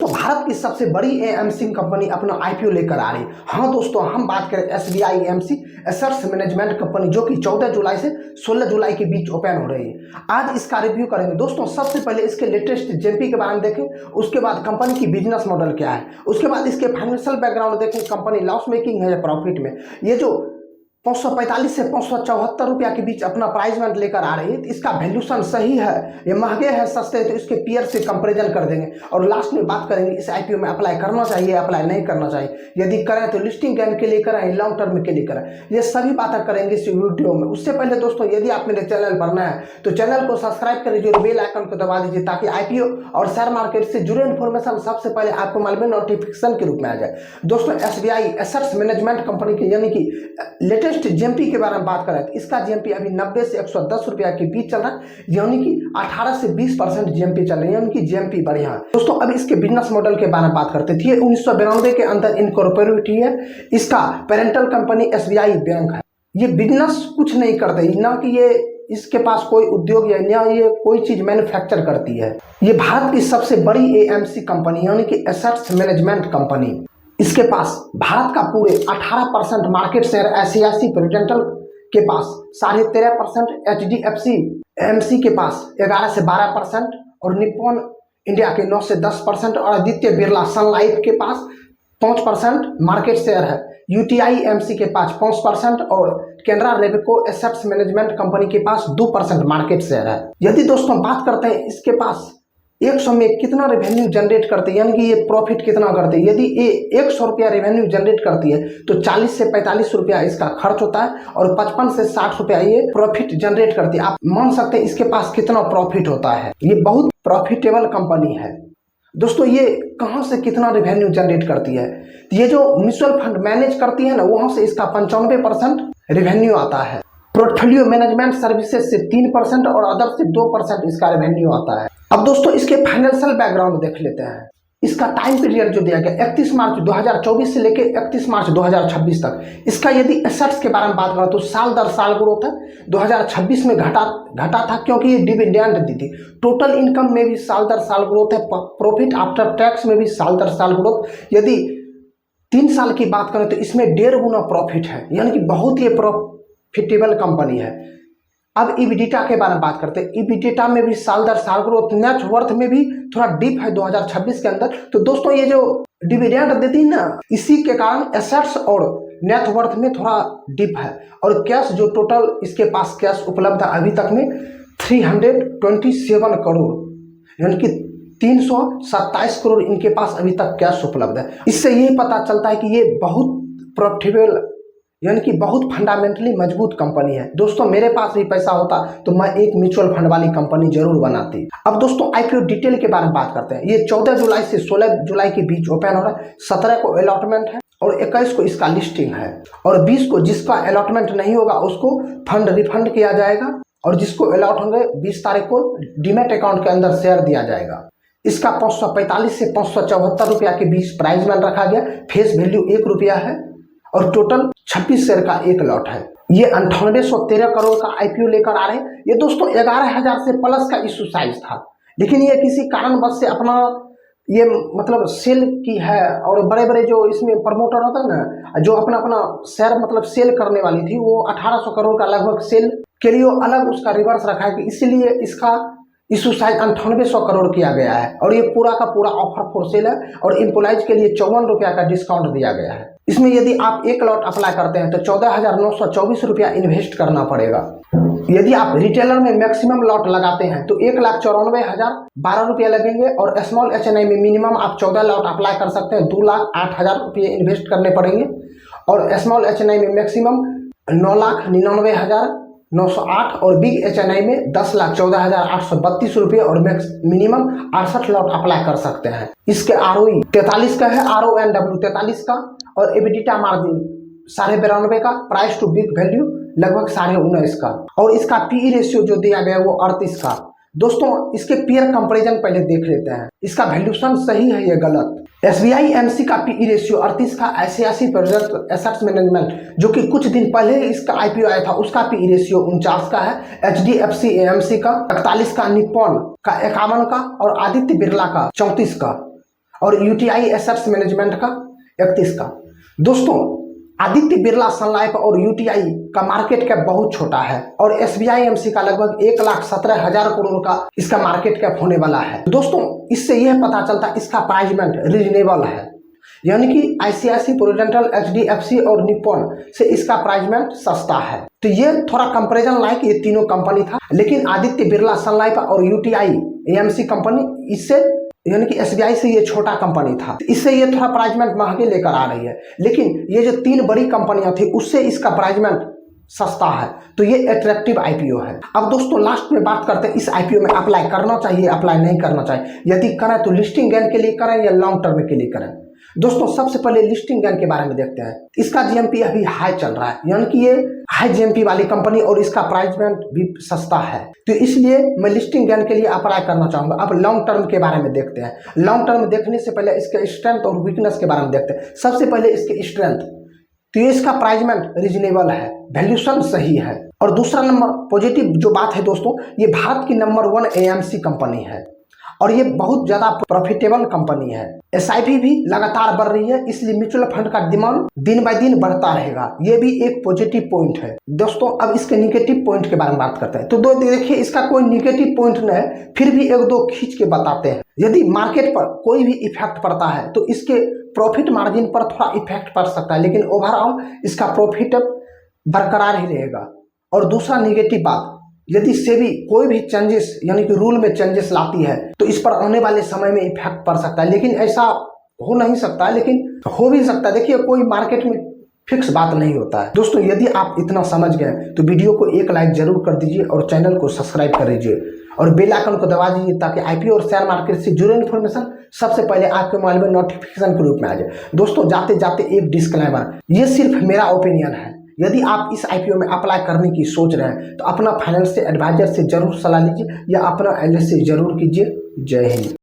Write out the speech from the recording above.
तो भारत की सबसे बड़ी एएमसी कंपनी अपना आईपीओ लेकर आ रही है। हाँ दोस्तों, हम बात करें SBI AMC assets management company, जो कि 14 जुलाई से 16 जुलाई के बीच ओपन हो रही है। आज इसका रिव्यू करेंगे दोस्तों। सबसे पहले इसके लेटेस्ट जेएमपी के बारे में देखें, उसके बाद कंपनी की बिजनेस मॉडल क्या है, उसके बाद इसके फाइनेंशियल बैकग्राउंड देखें, कंपनी लॉस मेकिंग है या प्रॉफिट में। ये जो 545 से 574 रुपया के बीच अपना प्राइसमेंट लेकर आ रही है, तो इसका वैल्यूशन सही है, ये महंगे हैं सस्ते हैं, तो इसके पीयर से कंपैरिजन कर देंगे। और लास्ट में बात करेंगे इस आईपीओ में अप्लाई करना चाहिए, अप्लाई नहीं करना चाहिए, यदि करें तो लिस्टिंग गेन के लिए करें, लॉन्ग टर्म के लिए करें, ये सभी बातें करेंगे इस वीडियो में। उससे पहले दोस्तों, यदि आप मेरे चैनल पर नए हैं तो चैनल को सब्सक्राइब कर लीजिए और बेल आइकन को दबा दीजिए, ताकि आईपीओ और शेयर मार्केट से जुड़े इन्फॉर्मेशन सबसे पहले आपको मोबाइल में नोटिफिकेशन के रूप में आ जाए। दोस्तों, एसबीआई एसेट्स मैनेजमेंट कंपनी की यानी कि लेटेस्ट जेएमपी के बारे में बात करें तो इसका जेएमपी अभी 90 से 110 रुपया के बीच चल रहा है, यानी कि 18 से 20% जेएमपी चल रही है, यानी कि जेएमपी बढ़िया है। दोस्तों, अब इसके बिजनेस मॉडल के बारे में बात करते थे। 1992 के अंदर इनकॉर्पोरेट है, इसका पेरेंटल कंपनी एसबीआई बैंक है। ये बिजनेस कुछ नहीं करते, ना कि ये इसके पास कोई उद्योग या ना ये कोई चीज मैन्युफैक्चर करती है। ये भारत की सबसे बड़ी एएमसी कंपनी यानी कि एसेट्स मैनेजमेंट कंपनी। इसके पास भारत का पूरे 18% मार्केट शेयर, एशियासी प्रेसिडेंटल के पास 13.5%, एचडीएफसी एएमसी के पास 11 से 12% और निप्पॉन इंडिया के 9 से 10% और आदित्य बिरला सन लाइफ के पास 5% मार्केट शेयर है। यूटीआई एएमसी के पास 5% और कैनरा रेबको एसेट्स मैनेजमेंट कंपनी के पास 2% मार्केट शेयर है। यदि दोस्तों बात करते हैं इसके पास 100 में कितना रेवेन्यू जनरेट करते हैं, यानी कि ये प्रॉफिट कितना करते हैं, यदि ये 100 रुपया रेवेन्यू जनरेट करती है तो 40 से 45 रुपया इसका खर्च होता है और 55 से 60 रुपया ये प्रॉफिट जनरेट करती है। आप मान सकते हैं इसके पास कितना प्रॉफिट होता है। ये बहुत प्रॉफिटेबल कंपनी है। दोस्तों, ये कहाँ से कितना रेवेन्यू जनरेट करती है, ये जो म्यूचुअल फंड मैनेज करती है ना, वहां से इसका 95% रेवेन्यू आता है। पोर्टफोलियो मैनेजमेंट सर्विसेज से 3% और अदर से 2% इसका रेवेन्यू आता है। अब दोस्तों, इसके फाइनेंशियल बैकग्राउंड देख लेते हैं। इसका टाइम पीरियड जो दिया गया 31 मार्च 2024 से लेकर 31 मार्च 2026 तक। इसका यदि एसेट्स के बारे में बात करें तो साल दर साल ग्रोथ है। 2026 में घटा था क्योंकि ये डिविडेंड दी थी। टोटल इनकम में भी साल दर साल ग्रोथ है। प्रॉफिट आफ्टर टैक्स में भी साल दर साल ग्रोथ। यदि 3 साल की बात करें तो इसमें 1.5 गुना प्रॉफिट है, यानी कि बहुत ही प्रॉफिटेबल कंपनी है। अब इबिडिटा के बारे में बात करते हैं। इबिडिटा में भी साल दर साल ग्रोथ। नेट वर्थ में भी थोड़ा डिप है 2026 के अंदर। तो दोस्तों, ये जो डिविडेंड देती है ना, इसी के कारण एसेट्स और नेट वर्थ में थोड़ा डिप है। और कैश जो टोटल इसके पास कैश उपलब्ध है अभी तक में 327 करोड़, यानी कि 327 करोड़ इनके पास अभी तक कैश उपलब्ध है। इससे यही पता चलता है कि ये बहुत प्रॉफिटेबल यानी कि बहुत फंडामेंटली मजबूत कंपनी है। दोस्तों, मेरे पास भी पैसा होता तो मैं एक म्यूचुअल फंड वाली कंपनी जरूर बनाती। अब दोस्तों, आईपीओ डिटेल के बारे में बात करते हैं। ये 14 जुलाई से 16 जुलाई के बीच ओपन हो रहा है। 17 को अलॉटमेंट है और 21 को इसका लिस्टिंग है और 20 को जिसका अलॉटमेंट नहीं होगा उसको फंड रिफंड किया जाएगा और जिसको अलॉट होंगे 20 तारीख को डीमैट अकाउंट के अंदर शेयर दिया जाएगा। इसका 545 से 574 रुपया के बीच प्राइसमेंट रखा गया। फेस वैल्यू 1 रुपया है और टोटल 26 शेयर का एक लॉट है। ये 9813 करोड़ का आईपीओ लेकर आ रहे हैं। ये दोस्तों 11,000 से प्लस का इशू साइज था, लेकिन ये किसी कारणवश से अपना ये मतलब सेल की है। और बड़े बड़े जो इसमें प्रमोटर होता है ना, जो अपना शेयर मतलब सेल करने वाली थी, वो 1800 करोड़ का लगभग सेल के लिए अलग उसका रिवर्स रखा है, इसीलिए इसका इशू साइज 9800 करोड़ किया गया है। और ये पूरा का पूरा ऑफर फॉर सेल है और एम्प्लॉइज के लिए 54 रुपया का डिस्काउंट दिया गया है। इसमें यदि आप एक लॉट अप्लाई करते हैं तो 14,924 रुपया इन्वेस्ट करना पड़ेगा। यदि आप रिटेलर में मैक्सिमम लॉट लगाते हैं तो 1,94,012 रुपया लगेंगे और स्मॉल एचएनआई में मिनिमम आप 14 लॉट अप्लाई कर सकते हैं। 2,08,000 रुपये इन्वेस्ट करने पड़ेंगे और स्मॉल एचएनआई में मैक्सिमम 9,99,908 और बिग एचएनआई में 10,14,832 रुपये और मिनिमम 68 लॉट अप्लाई कर सकते हैं। इसके आरओई 43 का है, RONW 43 का और एबिडिटा मार्जिन 92.5 का, प्राइस टू बिग वैल्यू लगभग 19.5 का और इसका पीई रेशियो जो दिया गया वो 38 का। दोस्तों, इसके पीयर कंपैरिजन पहले देख लेते हैं। इसका वैल्यूशन सही है या गलत। एसबीआई एएमसी का पीई रेशियो 38 का, एशियासी प्रोजेक्ट एसेट्स मैनेजमेंट जो कि कुछ दिन पहले इसका आईपीओ आया था उसका पीई रेशियो 49 का है, एचडीएफसी एएमसी का 41 का, निप्पॉन का 51 का और आदित्य बिरला का 34 का। और यूटीआई एसेट्स मैनेजमेंट का 31 का। दोस्तों आदित्य बिरला सन लाइफ और यूटीआई का मार्केट कैप बहुत छोटा है और एसबीआई एमसी का लगभग 1,17,000 करोड़ का इसका मार्केट कैप होने वाला है। दोस्तों इससे यह पता चलता है इसका प्राइसमेंट रीजनेबल है, यानी कि आईसीआईसी प्रूडेंटल, एचडीएफसी और निप्पॉन से इसका प्राइसमेंट सस्ता है। तो ये थोड़ा कंपैरिजन लाइक ये तीनों कंपनी था, लेकिन आदित्य बिरला सन लाइफ और यूटीआई एएमसी कंपनी इससे यानी कि एसबीआई से ये छोटा कंपनी था, इससे ये थोड़ा प्राइसमेंट महंगे लेकर आ रही है। लेकिन ये जो तीन बड़ी कंपनियां थी उससे इसका प्राइसमेंट सस्ता है, तो ये अट्रैक्टिव आईपीओ है। अब दोस्तों लास्ट में बात करते हैं इस आईपीओ में अप्लाई करना चाहिए, अप्लाई नहीं करना चाहिए। यदि करें तो लिस्टिंग गेन के लिए करें या लॉन्ग टर्म के लिए करें। दोस्तों सबसे पहले लिस्टिंग गेन के बारे में देखते हैं। इसका जीएमपी अभी हाई चल रहा है, यानी कि ये हाई जीएमपी वाली कंपनी और इसका प्राइसमेंट भी सस्ता है, तो इसलिए मैं लिस्टिंग गेन के लिए अप्लाई करना चाहूंगा। अब लॉन्ग टर्म के बारे में देखते हैं। लॉन्ग टर्म देखने से पहले इसके स्ट्रेंथ और वीकनेस के बारे में देखते हैं। सबसे पहले इसके स्ट्रेंथ, तो ये इसका प्राइसमेंट रीजनेबल है, वैल्यूएशन सही है। और दूसरा नंबर पॉजिटिव जो बात है दोस्तों, ये भारत की नंबर 1 एएमसी कंपनी है और ये बहुत ज्यादा प्रॉफिटेबल कंपनी है। एसआईपी भी लगातार बढ़ रही है, इसलिए म्यूचुअल फंड का डिमांड दिन बाय दिन बढ़ता रहेगा, ये भी एक पॉजिटिव पॉइंट है। दोस्तों अब इसके निगेटिव पॉइंट के बारे में बात करते हैं। तो देखिए इसका कोई निगेटिव पॉइंट नहीं है, फिर भी एक दो खींच के बताते हैं। यदि मार्केट पर कोई भी इफेक्ट पड़ता है तो इसके प्रॉफिट मार्जिन पर थोड़ा इफेक्ट पड़ सकता है, लेकिन ओवरऑल इसका प्रॉफिट बरकरार ही रहेगा। और दूसरा निगेटिव बात, यदि सेबी कोई भी चेंजेस यानी कि रूल में चेंजेस लाती है तो इस पर आने वाले समय में इफेक्ट पड़ सकता है, लेकिन ऐसा हो नहीं सकता है, लेकिन हो भी सकता है। देखिए कोई मार्केट में फिक्स बात नहीं होता है। दोस्तों यदि आप इतना समझ गए तो वीडियो को एक लाइक जरूर कर दीजिए और चैनल को सब्सक्राइब कर दीजिए और बेल आइकन को दबा दीजिए ताकि आईपीओ और शेयर मार्केट से जुड़े इन्फॉर्मेशन सबसे पहले आपके मोबाइल में नोटिफिकेशन के रूप में आ जाए। दोस्तों जाते जाते एक डिस्क्लेमर, ये सिर्फ मेरा ओपिनियन है। यदि आप इस आईपीओ में अप्लाई करने की सोच रहे हैं तो अपना फाइनेंशियल एडवाइजर से जरूर सलाह लीजिए या अपना एलएलसी जरूर कीजिए। जय हिंद।